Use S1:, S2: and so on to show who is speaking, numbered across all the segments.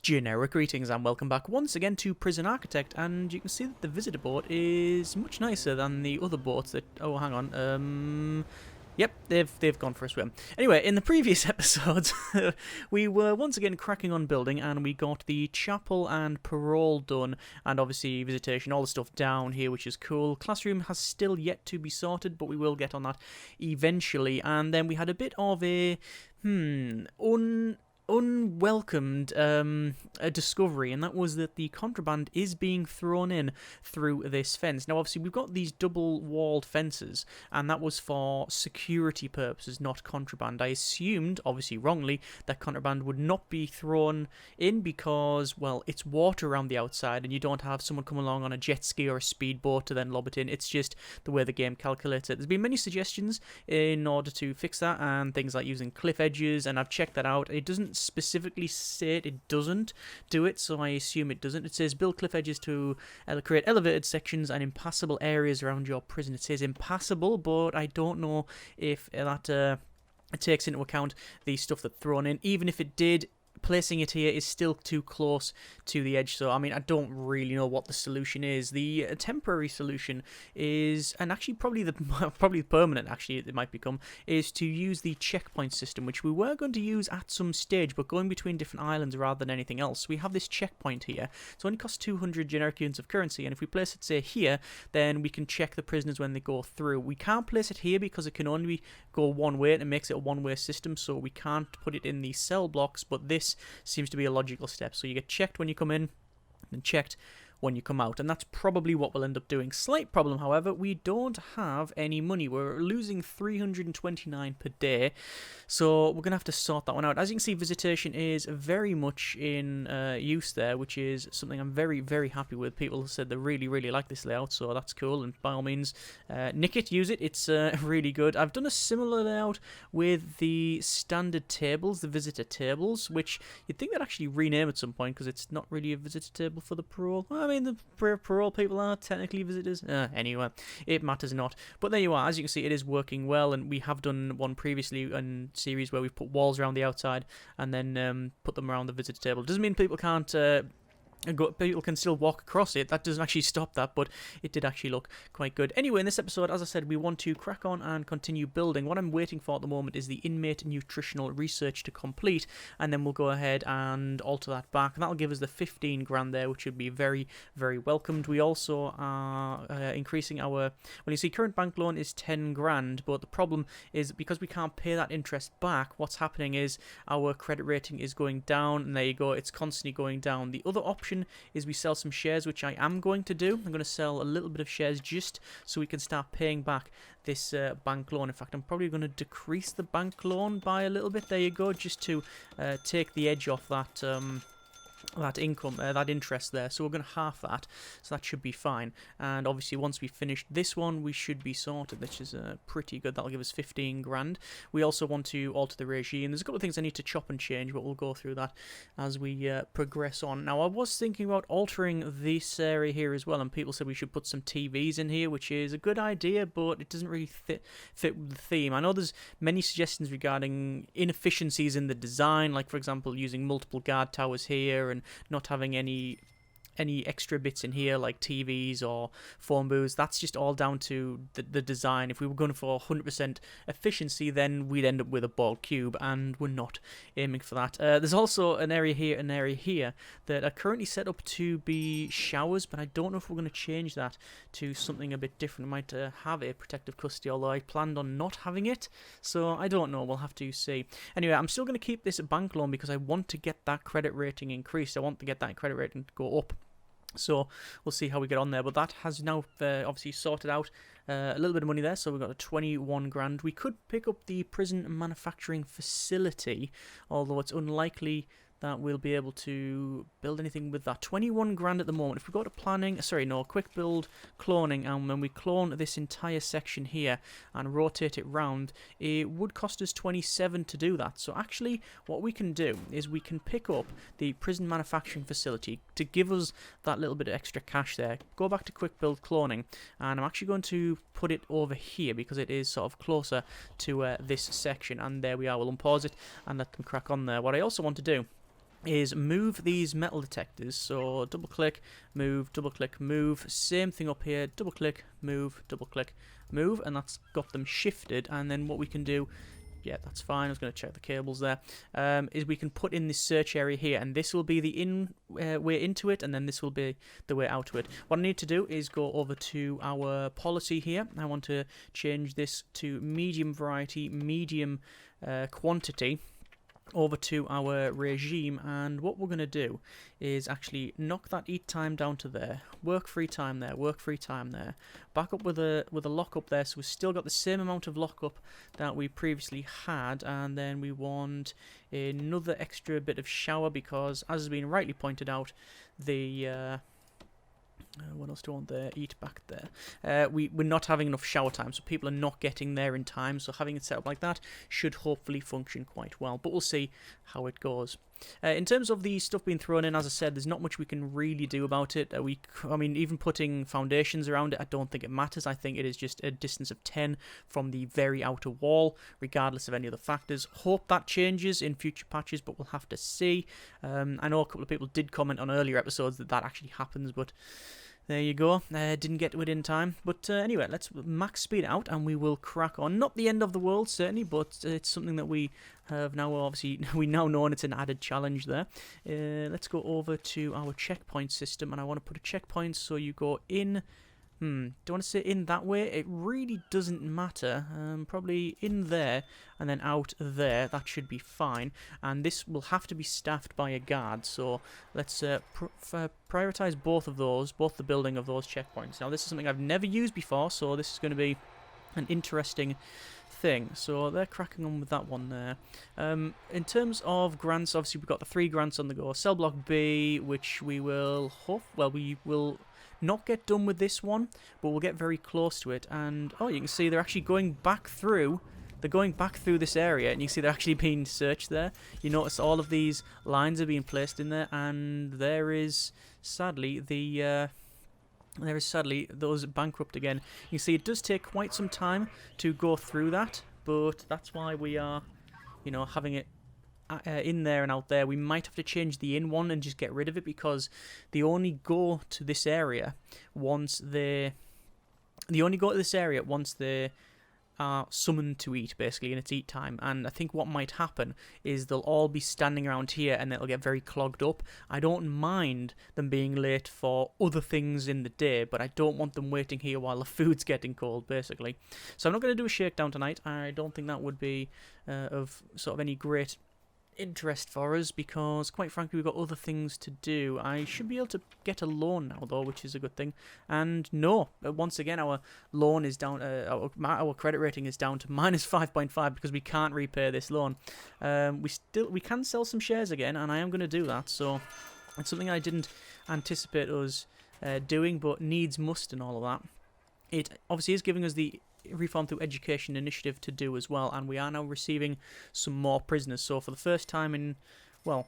S1: Generic greetings and welcome back once again to Prison Architect, and you can see that the visitor boat is much nicer than the other boats that... Oh, hang on. Yep, they've gone for a swim. Anyway, in the previous episodes, we were once again cracking on building, and we got the chapel and parole done, and obviously visitation, all the stuff down here, which is cool. Classroom has still yet to be sorted, but we will get on that eventually. And then we had a bit of a unwelcomed a discovery, and that was that the contraband is being thrown in through this fence. Now obviously we've got these double walled fences, and that was for security purposes, not contraband. I assumed, obviously wrongly, that contraband would not be thrown in because, well, it's water around the outside and you don't have someone come along on a jet ski or a speedboat to then lob it in. It's just the way the game calculates it. There's been many suggestions in order to fix that, and things like using cliff edges, and I've checked that out. It doesn't specifically say it doesn't do it, so I assume it doesn't. It says build cliff edges to create elevated sections and impassable areas around your prison. It says impassable, but I don't know if that it takes into account the stuff that's thrown in. Even if it did, placing it here is still too close to the edge, so I mean I don't really know what the solution is. The temporary solution is, and actually probably permanent, actually it might become, is to use the checkpoint system, which we were going to use at some stage, but going between different islands rather than anything else. We have this checkpoint here, so it only costs 200 generic units of currency, and if we place it, say, here, then we can check the prisoners when they go through. We can't place it here because it can only go one way, and it makes it a one-way system, so we can't put it in the cell blocks, but this seems to be a logical step. So you get checked when you come in and checked when you come out, and that's probably what we'll end up doing. Slight problem, however, we don't have any money. We're losing 329 per day, so we're gonna have to sort that one out. As you can see, visitation is very much in use there, which is something I'm very, very happy with. People said they really, really like this layout, so that's cool, and by all means, nick it, use it. It's really good. I've done a similar layout with the standard tables, the visitor tables, which you'd think they'd actually rename at some point, because it's not really a visitor table for the parole. I mean, the parole people are technically visitors. Anyway, it matters not. But there you are. As you can see, it is working well, and we have done one previously in series where we've put walls around the outside and then put them around the visitor table. Doesn't mean people can't... people can still walk across it. That doesn't actually stop that, but it did actually look quite good. Anyway, in this episode, as I said, we want to crack on and continue building. What I'm waiting for at the moment is the inmate nutritional research to complete, and then we'll go ahead and alter that back. And that'll give us the 15 grand there, which would be very, very welcomed. We also are increasing our... Well, you see, current bank loan is 10 grand, but the problem is because we can't pay that interest back, what's happening is our credit rating is going down, and there you go, it's constantly going down. The other option is we sell some shares, which I am going to do. I'm going to sell a little bit of shares just so we can start paying back this bank loan. In fact, I'm probably going to decrease the bank loan by a little bit. There you go, just to take the edge off that that income, that interest there. So we're going to half that, so that should be fine. And obviously once we finish this one, we should be sorted, which is pretty good. That'll give us 15 grand. We also want to alter the regime. There's a couple of things I need to chop and change, but we'll go through that as we progress on. Now, I was thinking about altering this area here as well, and people said we should put some TVs in here, which is a good idea, but it doesn't really fit with the theme. I know there's many suggestions regarding inefficiencies in the design, like for example using multiple guard towers here and not having any extra bits in here like TVs or phone booths. That's just all down to the design. If we were going for 100% efficiency, then we'd end up with a bald cube, and we're not aiming for that. There's also an area here, an area here that are currently set up to be showers, but I don't know if we're going to change that to something a bit different. We might have a protective custody, although I planned on not having it, so I don't know. We'll have to see. Anyway, I'm still going to keep this bank loan because I want to get that credit rating increased. I want to get that credit rating to go up. So we'll see how we get on there, but that has now obviously sorted out a little bit of money there, so we've got a 21 grand. We could pick up the prison manufacturing facility, although it's unlikely that we'll be able to build anything with that. 21 grand at the moment. If we go to planning, quick build cloning, and when we clone this entire section here and rotate it round, it would cost us 27 to do that. So actually what we can do is we can pick up the prison manufacturing facility to give us that little bit of extra cash there. Go back to quick build cloning, and I'm actually going to put it over here because it is sort of closer to this section, and there we are. We'll unpause it and let them crack on there. What I also want to do is move these metal detectors. So double click, move, same thing up here, double click, move, and that's got them shifted. And then what we can do, yeah, that's fine, I was going to check the cables there, is we can put in this search area here, and this will be the way into it, and then this will be the way out to it. What I need to do is go over to our policy here. I want to change this to medium variety, medium quantity, over to our regime, and what we're going to do is actually knock that eat time down to there, work free time there, back up with a lockup there, so we've still got the same amount of lockup that we previously had, and then we want another extra bit of shower because, as has been rightly pointed out, the what else do I want there? Eat back there. We're not having enough shower time, so people are not getting there in time. So having it set up like that should hopefully function quite well. But we'll see how it goes. In terms of the stuff being thrown in, as I said, there's not much we can really do about it. I mean, even putting foundations around it, I don't think it matters. I think it is just a distance of 10 from the very outer wall, regardless of any other factors. Hope that changes in future patches, but we'll have to see. I know a couple of people did comment on earlier episodes that actually happens, but there you go. Didn't get to it in time. But anyway, let's max speed it out and we will crack on. Not the end of the world, certainly, but it's something that we have now, obviously, we now know, and it's an added challenge there. Let's go over to our checkpoint system, and I want to put a checkpoint so you go in. Do I want to say in that way? It really doesn't matter. Probably in there and then out there. That should be fine. And this will have to be staffed by a guard. So let's prioritize both of those, both the building of those checkpoints. Now this is something I've never used before, so this is going to be an interesting thing. So they're cracking on with that one there. In terms of grants, obviously we've got the 3 grants on the go. Cell block B, which we will we will not get done with this one, but we'll get very close to it. And oh, you can see they're actually going back through. They're going back through this area, and you can see they're actually being searched there. You notice all of these lines are being placed in there, and there is sadly those bankrupt again. You see it does take quite some time to go through that, but that's why we are, having it in there and out there. We might have to change the in one and just get rid of it, because they only go to this area once they are summoned to eat, basically, and it's eat time. And I think what might happen is they'll all be standing around here and it'll get very clogged up. I don't mind them being late for other things in the day, but I don't want them waiting here while the food's getting cold, basically. So I'm not going to do a shakedown tonight. I don't think that would be of sort of any great interest for us, because quite frankly we've got other things to do. I should be able to get a loan now though, which is a good thing. And no, once again our loan is down, our credit rating is down to -5.5 because we can't repay this loan. We can sell some shares again, and I am going to do that. So it's something I didn't anticipate us doing, but needs must and all of that. It obviously is giving us the Reform Through Education initiative to do as well, and we are now receiving some more prisoners. So for the first time in, well,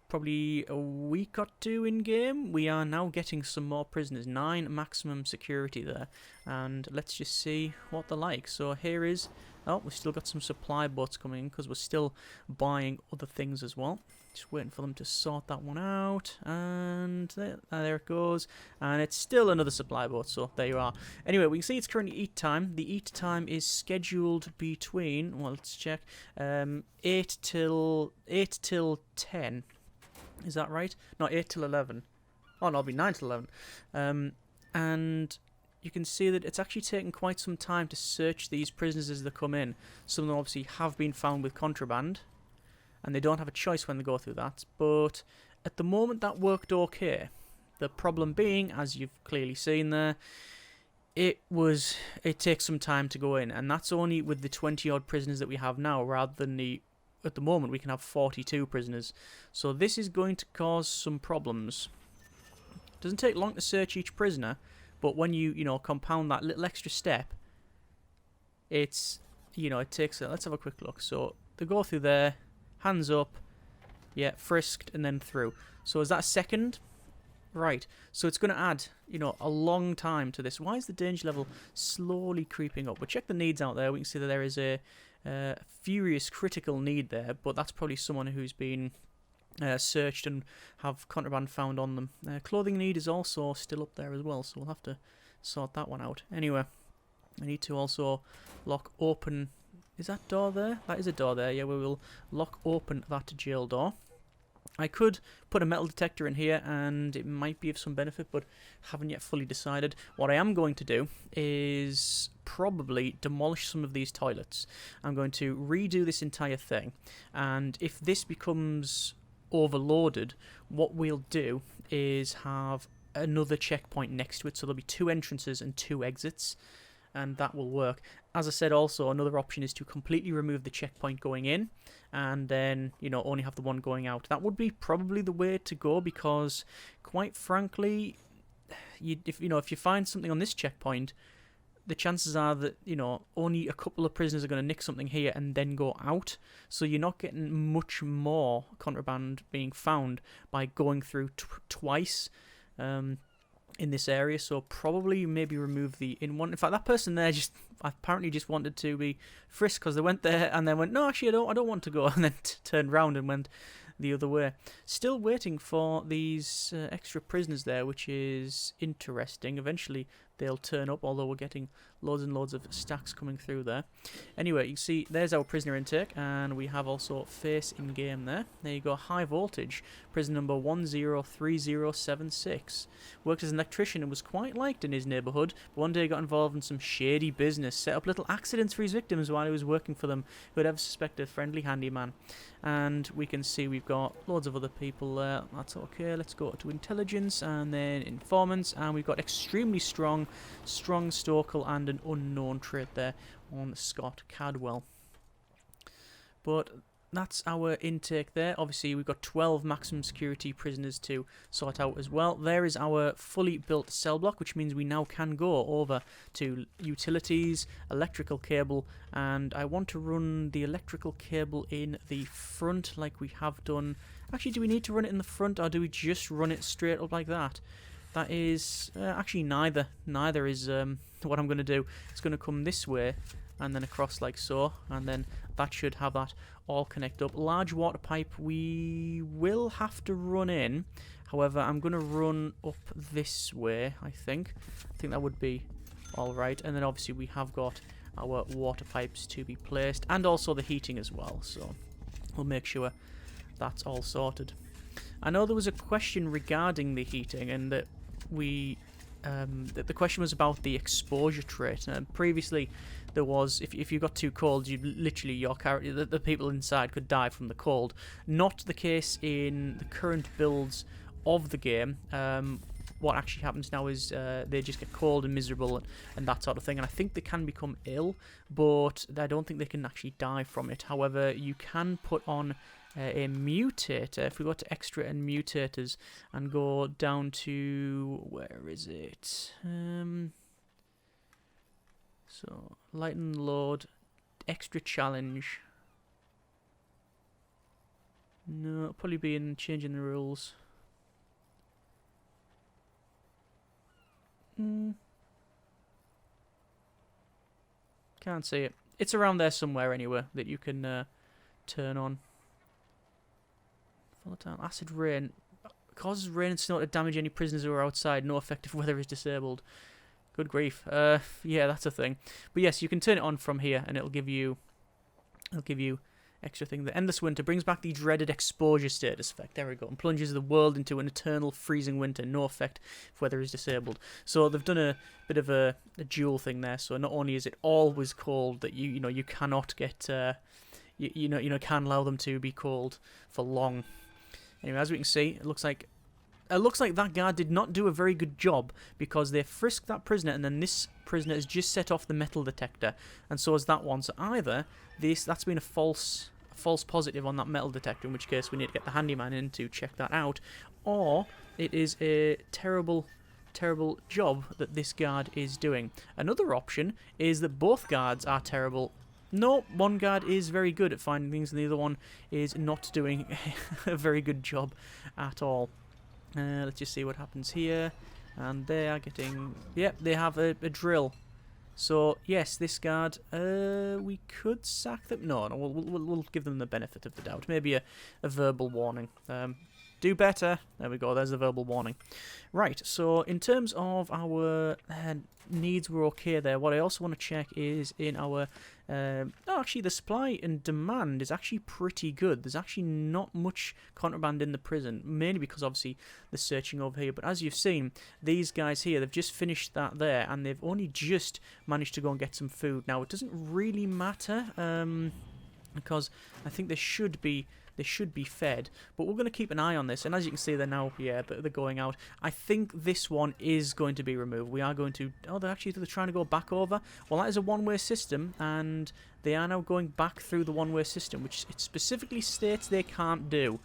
S1: probably a week or 2 in game, we are now getting some more prisoners. 9 maximum security there, and let's just see what they're like. So here is, oh, we've still got some supply boats coming in because we're still buying other things as well. Just waiting for them to sort that one out, and there it goes, and it's still another supply boat, so there you are. Anyway, we can see it's currently eat time. The eat time is scheduled between, well, let's check, 8 till 10. Is that right? No, 8 till 11. Oh, no, it'll be 9 till 11. And you can see that it's actually taken quite some time to search these prisoners as they come in. Some of them obviously have been found with contraband, and they don't have a choice when they go through that. But at the moment that worked okay. The problem being, as you've clearly seen there, it takes some time to go in, and that's only with the 20 odd prisoners that we have now, rather than at the moment we can have 42 prisoners. So this is going to cause some problems. It doesn't take long to search each prisoner, but when you compound that little extra step, it takes let's have a quick look. So they go through there, hands up, yeah, frisked, and then through. So is that a second? Right. So it's going to add, a long time to this. Why is the danger level slowly creeping up? We'll check the needs out there. We can see that there is a furious critical need there, but that's probably someone who's been searched and have contraband found on them. Clothing need is also still up there as well, so we'll have to sort that one out. Anyway, I need to also lock open. Is that door there? That is a door there. Yeah, we will lock open that jail door. I could put a metal detector in here and it might be of some benefit, but haven't yet fully decided. What I am going to do is probably demolish some of these toilets. I'm going to redo this entire thing, and if this becomes overloaded, what we'll do is have another checkpoint next to it, so there'll be 2 entrances and 2 exits, and that will work. As I said, also another option is to completely remove the checkpoint going in and then, you know, only have the one going out. That would be probably the way to go, because quite frankly, if you find something on this checkpoint, the chances are that, you know, only a couple of prisoners are going to nick something here and then go out, so you're not getting much more contraband being found by going through twice in this area. So probably maybe remove the in one. In fact, that person there apparently just wanted to be frisked, because they went there and then went, no, actually I don't want to go, and then turned round and went the other way. Still waiting for these extra prisoners there, which is interesting. Eventually they'll turn up, although we're getting loads and loads of stacks coming through there. Anyway, you can see there's our prisoner intake, and we have also face in game there. There you go, high voltage, prison number 103076. Worked as an electrician and was quite liked in his neighbourhood, but one day he got involved in some shady business, set up little accidents for his victims while he was working for them. Who would ever suspect a friendly handyman? And we can see we've got loads of other people there. That's okay. Let's go to intelligence and then informants, and we've got extremely strong Stokel and an unknown trait there on Scott Cadwell. But that's our intake there. Obviously, we've got 12 maximum security prisoners to sort out as well. There is our fully built cell block, which means we now can go over to utilities, electrical cable, and I want to run the electrical cable in the front like we have done. Actually, do we need to run it in the front, or do we just run it straight up like that? That is actually neither. Neither is what I'm going to do. It's going to come this way and then across like so, and then that should have that all connect up. Large water pipe we will have to run in. However, I'm going to run up this way, I think. I think that would be alright. And then obviously we have got our water pipes to be placed, and also the heating as well. So we'll make sure that's all sorted. I know there was a question regarding the heating, and that the question was about the exposure trait. Previously, there was, if you got too cold, you literally, your character, the people inside could die from the cold. Not the case in the current builds of the game. What actually happens now is they just get cold and miserable and that sort of thing. And I think they can become ill, but I don't think they can actually die from it. However, you can put on a mutator. If we go to extra and mutators and go down to, where is it? So lighten load, extra challenge. No, it'll probably be in changing the rules. Can't see it. It's around there somewhere anyway that you can turn on. Volatile acid rain causes rain and snow to damage any prisoners who are outside. No effect if weather is disabled. Good grief. Yeah, that's a thing. But yes, you can turn it on from here, and it'll give you extra thing. The endless winter brings back the dreaded exposure status effect. There we go. And plunges the world into an eternal freezing winter. No effect if weather is disabled. So they've done a bit of a dual thing there. So not only is it always cold, that you cannot get you can't allow them to be cold for long. Anyway, as we can see, it looks like that guard did not do a very good job, because they frisked that prisoner, and then this prisoner has just set off the metal detector, and so has that one. So either that's been a false positive on that metal detector, in which case we need to get the handyman in to check that out, or it is a terrible job that this guard is doing. Another option is that both guards are terrible. No, one guard is very good at finding things, and the other one is not doing a very good job at all. Let's just see what happens here. And they are getting... Yep, they have a drill. So, yes, this guard, we could sack them. No, we'll give them the benefit of the doubt. Maybe a verbal warning. Do better. There we go, there's the verbal warning. Right, so in terms of our needs, we're okay there. What I also want to check is in our... no, actually, the supply and demand is actually pretty good. There's actually not much contraband in the prison, mainly because, obviously, they're searching over here. But as you've seen, these guys here, they've just finished that there, and they've only just managed to go and get some food. Now, it doesn't really matter, because I think they should be fed, but we're going to keep an eye on this. And as you can see, they're now, yeah, they're going out. I think this one is going to be removed. We are going to, oh, they're trying to go back over. Well, that is a one-way system, and they are now going back through the one-way system, which it specifically states they can't do.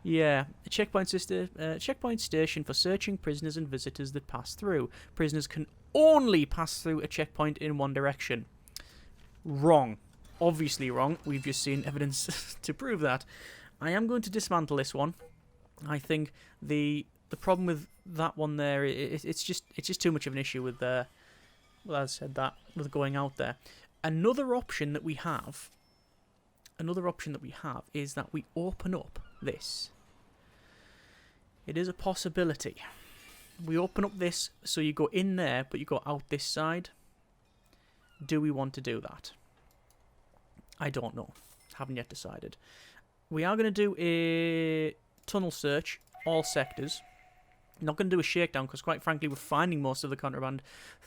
S1: Yeah, a checkpoint station for searching prisoners and visitors that pass through. Prisoners can only pass through a checkpoint in one direction. Wrong. Obviously wrong. We've just seen evidence to prove that. I am going to dismantle this one. I think the problem with that one there, it's just too much of an issue with well, as I said, that with going out there. Another option that we have is that we open up this. It is a possibility. We open up this so you go in there, but you go out this side. Do we want to do that? I don't know. Haven't yet decided. We are going to do a tunnel search, all sectors. Not going to do a shakedown because, quite frankly, we're finding most of the contraband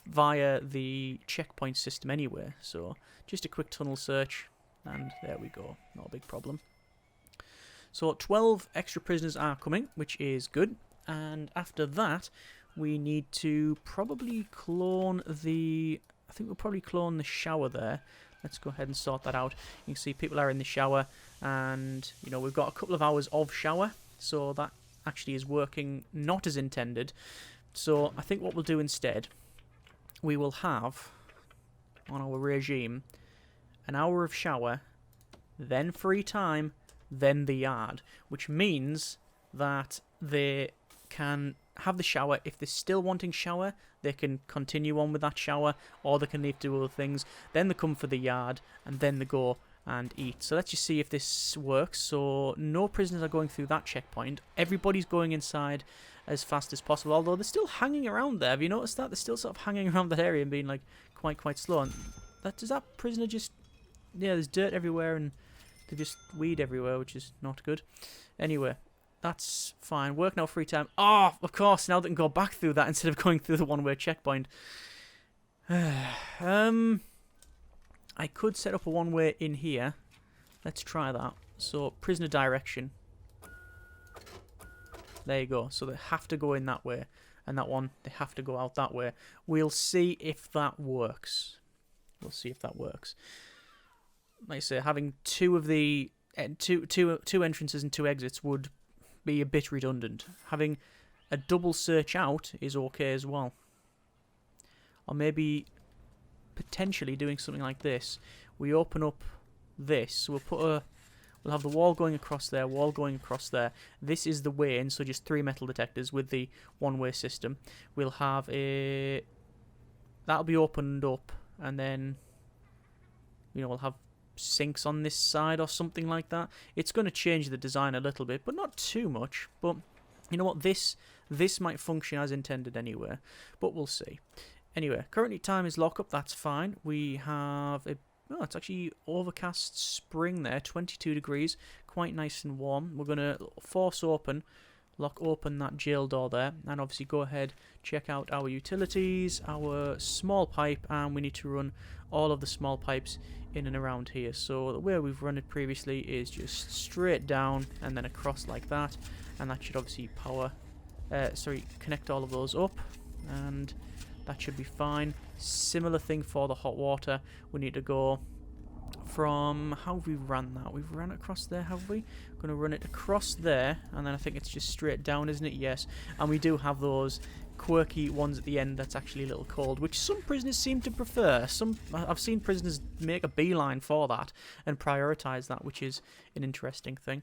S1: via the checkpoint system anyway. So, just a quick tunnel search, and there we go. Not a big problem. So, 12 extra prisoners are coming, which is good. And after that, we need to probably clone the... I think we'll probably clone the shower there. Let's go ahead and sort that out. You can see people are in the shower, and you know we've got a couple of hours of shower, so that actually is working not as intended. So I think what we'll do instead, we will have on our regime an hour of shower, then free time, then the yard, which means that they can have the shower. If they're still wanting shower, they can continue on with that shower, or they can leave to do other things. Then they come for the yard, and then they go and eat. So let's just see if this works. So no prisoners are going through that checkpoint. Everybody's going inside as fast as possible, although they're still hanging around there. Have you noticed that? They're still sort of hanging around that area and being like quite slow. And does that prisoner just... Yeah, there's dirt everywhere, and there's just weed everywhere, which is not good. Anyway, that's fine. Work now, free time. Oh, of course, now they can go back through that instead of going through the one-way checkpoint. I could set up a one-way in here. Let's try that. So, prisoner direction. There you go. So they have to go in that way. And that one, they have to go out that way. We'll see if that works. We'll see if that works. Like I say, having two of the... two entrances and two exits would be a bit redundant. Having a double search out is okay as well. Or maybe potentially doing something like this. We open up this. So we'll have the wall going across there, wall going across there. This is the way in, so just 3 metal detectors with the one-way system. We'll have a... That'll be opened up, and then, you know, we'll have sinks on this side or something like that. It's going to change the design a little bit, but not too much. But you know what, this might function as intended anyway, but we'll see. Anyway, currently time is lockup. That's fine. We have a... Oh, it's actually overcast spring there, 22 degrees, quite nice and warm. We're going to force open, lock open that jail door there, and obviously go ahead, check out our utilities, our small pipe, and we need to run all of the small pipes in and around here. So the way we've run it previously is just straight down and then across like that, and that should obviously connect all of those up, and that should be fine. Similar thing for the hot water. We need to go from... How have we run that? We've run it across there, have we? We're going to run it across there, and then I think it's just straight down, isn't it? Yes. And we do have those quirky ones at the end that's actually a little cold, which some prisoners seem to prefer. I've seen prisoners make a beeline for that and prioritise that, which is an interesting thing.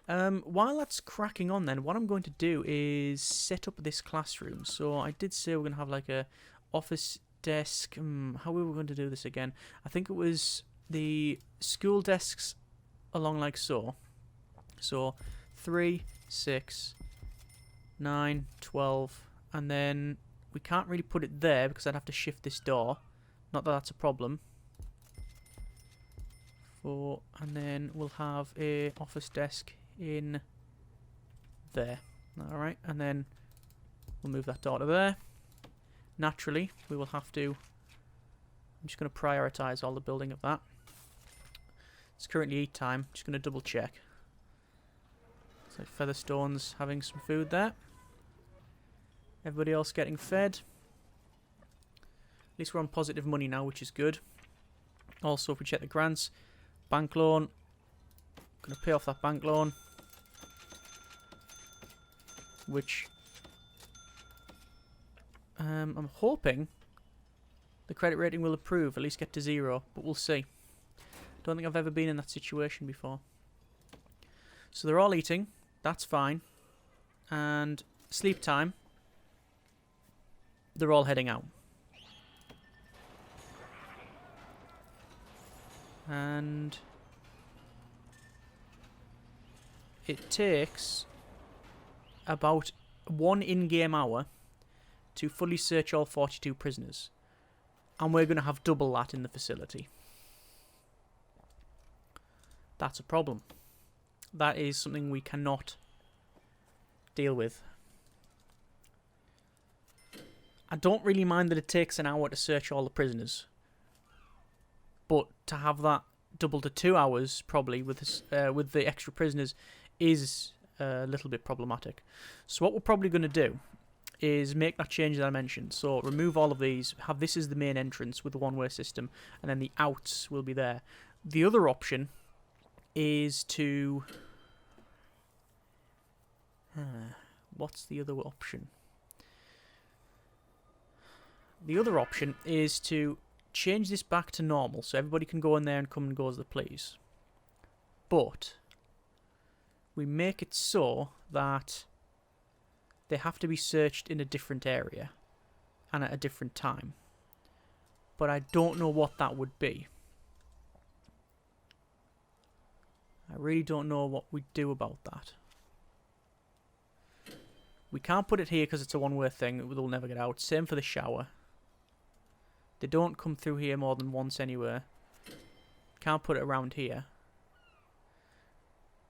S1: While that's cracking on then, what I'm going to do is set up this classroom. So I did say we're going to have like a office desk. How were we going to do this again? I think it was the school desks along like so. So 3, 6, 9, 12, and then we can't really put it there because I'd have to shift this door. Not that that's a problem. 4, and then we'll have a office desk in there. Alright, and then we'll move that door to there. Naturally, we will have to... I'm just going to prioritise all the building of that. It's currently eat time. Just going to double check. So Featherstone's having some food there. Everybody else getting fed. At least we're on positive money now, which is good. Also, if we check the grants, bank loan. Going to pay off that bank loan. Which I'm hoping the credit rating will improve, at least get to 0, but we'll see. Don't think I've ever been in that situation before. So they're all eating. That's fine. And sleep time. They're all heading out. And it takes about 1 in-game hour to fully search all 42 prisoners. And we're going to have double that in the facility. That's a problem. That is something we cannot deal with. I don't really mind that it takes an hour to search all the prisoners. But to have that double to 2 hours, probably, with the extra prisoners, is a little bit problematic. So what we're probably going to do is make that change that I mentioned. So remove all of these, have this as the main entrance with the one-way system, and then the outs will be there. The other option is to... what's the other option? The other option is to change this back to normal, so everybody can go in there and come and go as they please. But we make it so that they have to be searched in a different area and at a different time. But I don't know what that would be. I really don't know what we do about that. We can't put it here because it's a one-way thing. They'll never get out. Same for the shower. They don't come through here more than once anyway. Can't put it around here.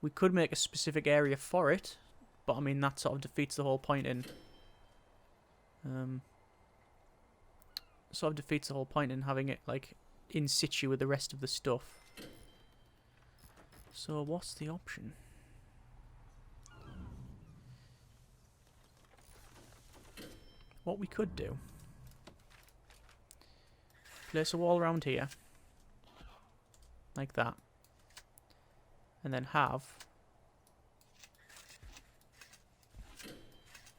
S1: We could make a specific area for it, but I mean that sort of defeats the whole point in... sort of defeats the whole point in having it like in situ with the rest of the stuff. So what's the option? What we could do... place a wall around here. Like that. And then have...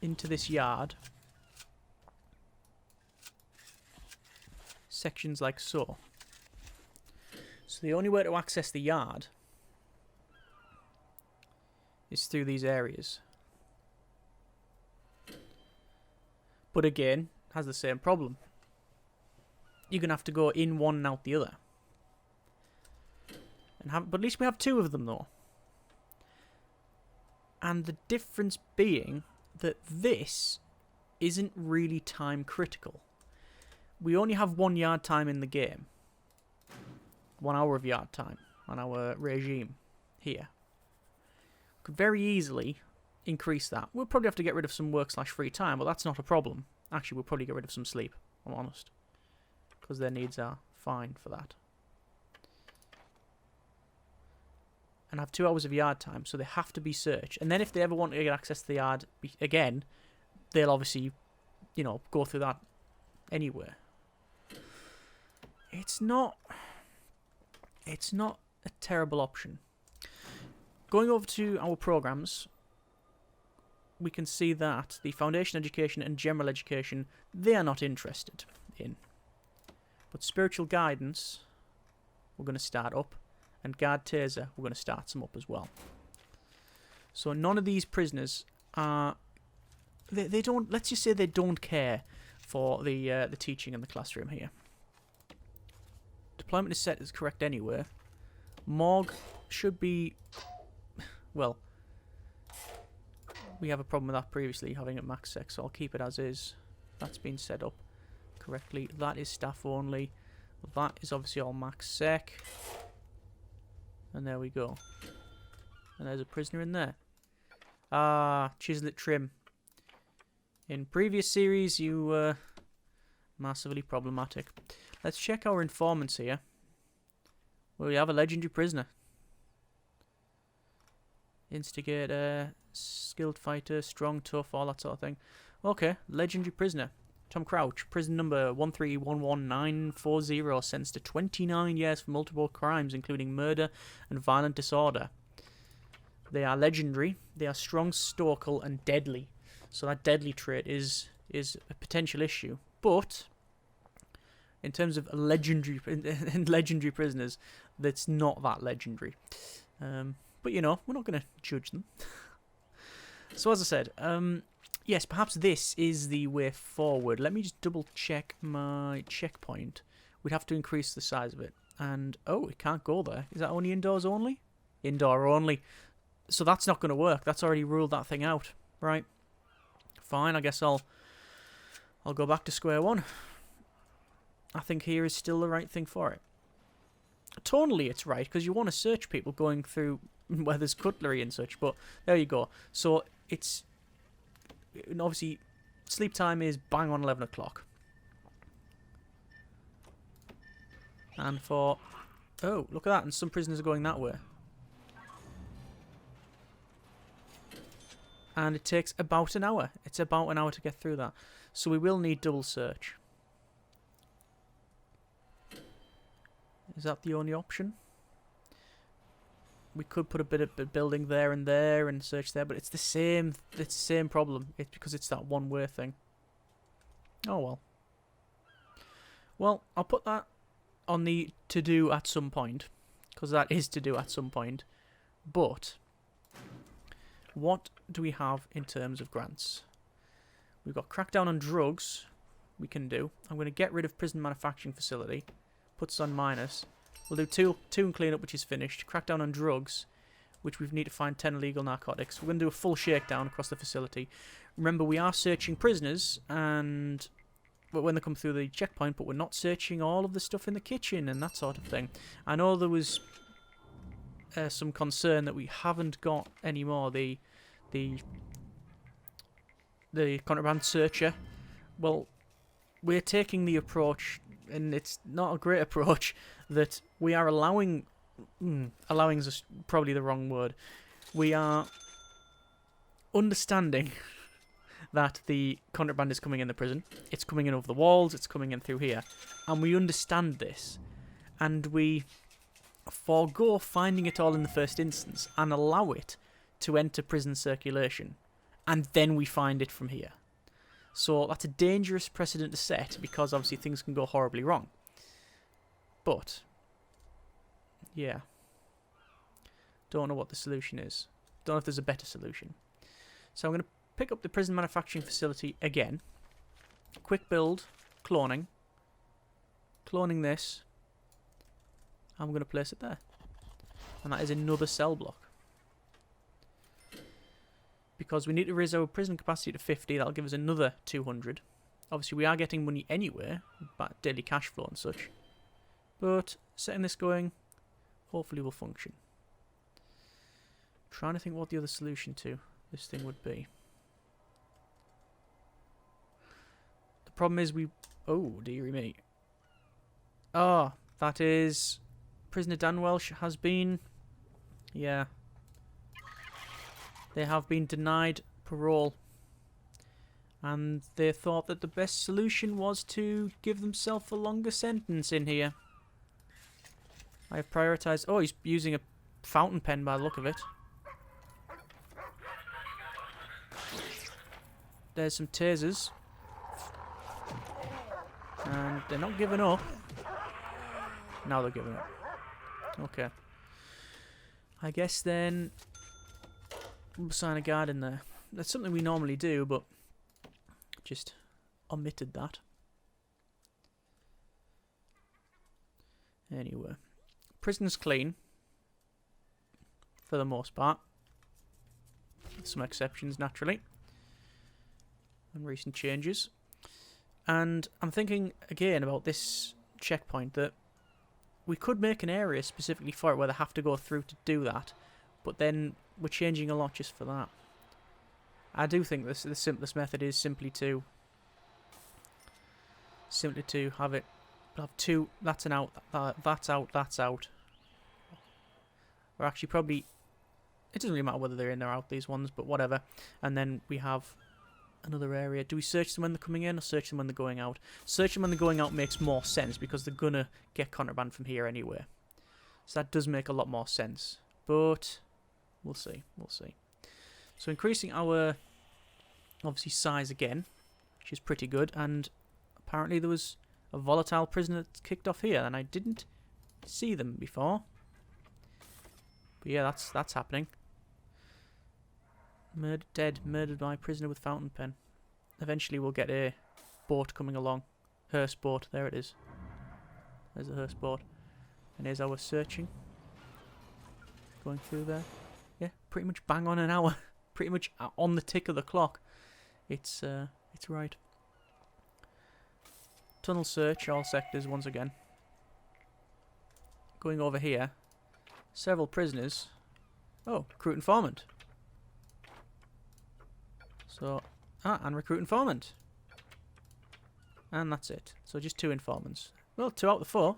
S1: into this yard... sections like so. So the only way to access the yard... is through these areas. But again, has the same problem. You're going to have to go in one and out the other. And but at least we have 2 of them, though. And the difference being that this isn't really time critical. We only have 1 yard time in the game. 1 hour of yard time on our regime here. Could very easily increase that. We'll probably have to get rid of some work/free time, but that's not a problem. Actually, we'll probably get rid of some sleep, I'm honest. Because their needs are fine for that. And have 2 hours of yard time, so they have to be searched. And then if they ever want to get access to the yard again, they'll obviously, you know, go through that anywhere. It's not a terrible option. Going over to our programs, we can see that the foundation education and general education, they are not interested in. But spiritual guidance, we're going to start up. And guard taser, we're going to start some up as well. So none of these prisoners are... They don't... Let's just say they don't care for the teaching in the classroom here. Deployment is set as correct anywhere. Morgue should be... Well, we have a problem with that previously, having it max sec, so I'll keep it as is. That's been set up correctly. That is staff only. That is obviously all max sec. And there we go. And there's a prisoner in there. Ah, Chislet Trim. In previous series, you were massively problematic. Let's check our informants here. Well, we have a legendary prisoner. Instigator, skilled fighter, strong, tough, all that sort of thing. Okay, legendary prisoner. Tom Crouch, prison number 1311940, sentenced to 29 years for multiple crimes, including murder and violent disorder. They are legendary, they are strong, stoical, and deadly. So that deadly trait is a potential issue. But in terms of legendary prisoners, that's not that legendary. But you know, we're not going to judge them. So as I said, yes, perhaps this is the way forward. Let me just double check my checkpoint. We'd have to increase the size of it. And, oh, it can't go there. Is that only indoors only? Indoor only. So that's not going to work. That's already ruled that thing out. Right. Fine, I guess I'll go back to square one. I think here is still the right thing for it. Tonally, it's right, because you want to search people going through where there's cutlery and such, but there you go. So it's... Obviously, sleep time is bang on 11 o'clock. And for... Oh, look at that, and some prisoners are going that way. And it takes about an hour. It's about an hour to get through that. So we will need double search. Is that the only option? We could put a bit of building there and search there, but it's the same problem. It's because it's that one-way thing. Oh well. Well, I'll put that on the to-do at some point, because that is to do at some point. But what do we have in terms of grants? We've got crackdown on drugs we can do. I'm going to get rid of prison manufacturing facility. Puts us on minus. We'll do two and clean up, which is finished. Crackdown on drugs, which we need to find 10 illegal narcotics. We're going to do a full shakedown across the facility. Remember, we are searching prisoners and when they come through the checkpoint, but we're not searching all of the stuff in the kitchen and that sort of thing. I know there was some concern that we haven't got anymore the contraband searcher. Well, we're taking the approach, and it's not a great approach, that we are allowing... allowing is probably the wrong word. We are understanding that the contraband is coming in the prison. It's coming in over the walls, it's coming in through here. And we understand this. And we forego finding it all in the first instance and allow it to enter prison circulation. And then we find it from here. So that's a dangerous precedent to set, because obviously things can go horribly wrong. But, yeah. Don't know what the solution is. Don't know if there's a better solution. So I'm going to pick up the prison manufacturing facility again. Quick build, cloning. Cloning this. I'm going to place it there. And that is another cell block. Because we need to raise our prison capacity to 50, that'll give us another 200. Obviously, we are getting money anyway, but daily cash flow and such. But setting this going, hopefully will function. Trying to think what the other solution to this thing would be. The problem is we... Oh, dearie me. Ah, that is... Prisoner Dan Welsh has been... Yeah. They have been denied parole. And they thought that the best solution was to give themselves a longer sentence in here. I have prioritised... Oh, he's using a fountain pen by the look of it. There's some tasers. And they're not giving up. Now they're giving up. Okay. I guess then... assign a guard in there. That's something we normally do, but just omitted that. Anyway, prison's clean for the most part. Some exceptions, naturally, and recent changes. And I'm thinking again about this checkpoint that we could make an area specifically for it where they have to go through to do that, but then we're changing a lot just for that. I do think the simplest method is simply to have it have two. That's an out. That's out. That's out. Or actually, probably it doesn't really matter whether they're in or out, these ones, but whatever. And then we have another area. Do we search them when they're coming in or search them when they're going out? Search them when they're going out makes more sense because they're gonna get contraband from here anyway. So that does make a lot more sense. But we'll see. We'll see. So increasing our obviously size again, which is pretty good. And apparently there was a volatile prisoner that kicked off here, and I didn't see them before. But yeah, that's happening. Murdered by prisoner with fountain pen. Eventually we'll get a boat coming along. Hearse boat, there it is. There's the hearse boat. And here's our searching. Going through there. Yeah, pretty much bang on an hour. Pretty much on the tick of the clock. It's right. Tunnel search, all sectors once again. Going over here. Several prisoners. Oh, recruit informant. So, and recruit informant. And that's it. So just 2 informants. Well, 2 out of the 4.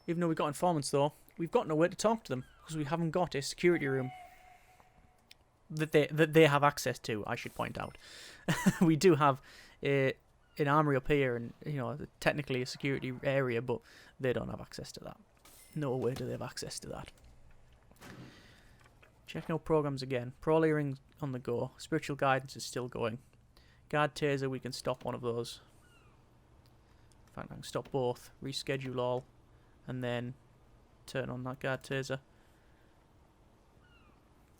S1: Even though we've got informants though, we've got nowhere to talk to them because we haven't got a security room that they have access to, I should point out. We do have an armory up here and, you know, technically a security area, but they don't have access to that. No way do they have access to that. Checking out programs again. Parole hearing on the go. Spiritual guidance is still going. Guard taser, we can stop one of those. In fact, I can stop both. Reschedule all. And then turn on that guard taser.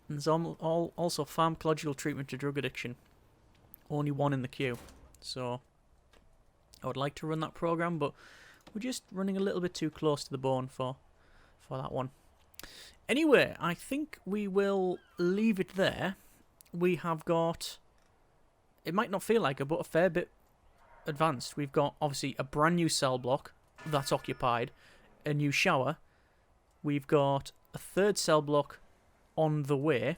S1: And there's also pharmacological treatment to drug addiction. Only 1 in the queue. So I would like to run that program, but we're just running a little bit too close to the bone for that one. Anyway, I think we will leave it there. We have got, it might not feel like it, but a fair bit advanced. We've got, obviously, a brand new cell block that's occupied, a new shower. We've got a 3rd cell block on the way,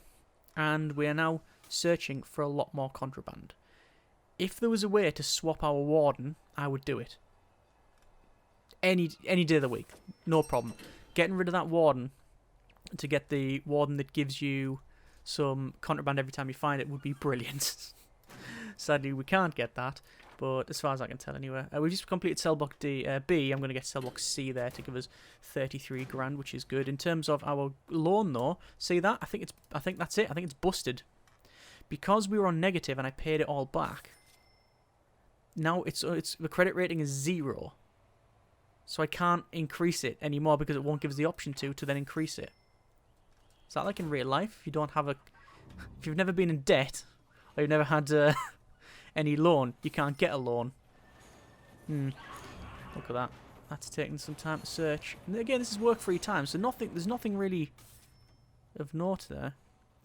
S1: and we are now searching for a lot more contraband. If there was a way to swap our warden, I would do it. Any day of the week, no problem. Getting rid of that warden to get the warden that gives you some contraband every time you find it would be brilliant. Sadly, we can't get that, but as far as I can tell anyway. We've just completed cell block B. I'm going to get cell block C there to give us 33 grand, which is good. In terms of our loan, though, see that? I think that's it. I think it's busted. Because we were on negative and I paid it all back, now it's the credit rating is 0. So I can't increase it anymore because it won't give us the option to then increase it. Is that like in real life? If you don't have if you've never been in debt, or you've never had any loan, you can't get a loan. Look at that. That's taking some time to search. And again, this is work-free time, so there's nothing really of note there.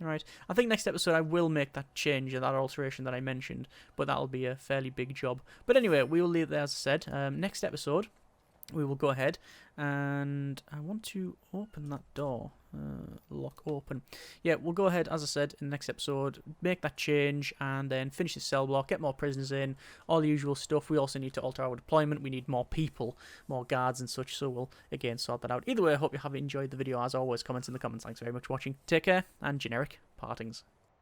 S1: Alright, I think next episode I will make that change, that alteration that I mentioned, but that'll be a fairly big job. But anyway, we will leave it there, as I said. Next episode, we will go ahead, and I want to open that door. Lock open. Yeah, we'll go ahead, as I said, in the next episode, make that change, and then finish the cell block, get more prisoners in, all the usual stuff. We also need to alter our deployment. We need more people, more guards and such, so we'll, again, sort that out. Either way, I hope you have enjoyed the video. As always, comments in the comments. Thanks very much for watching. Take care, and generic partings.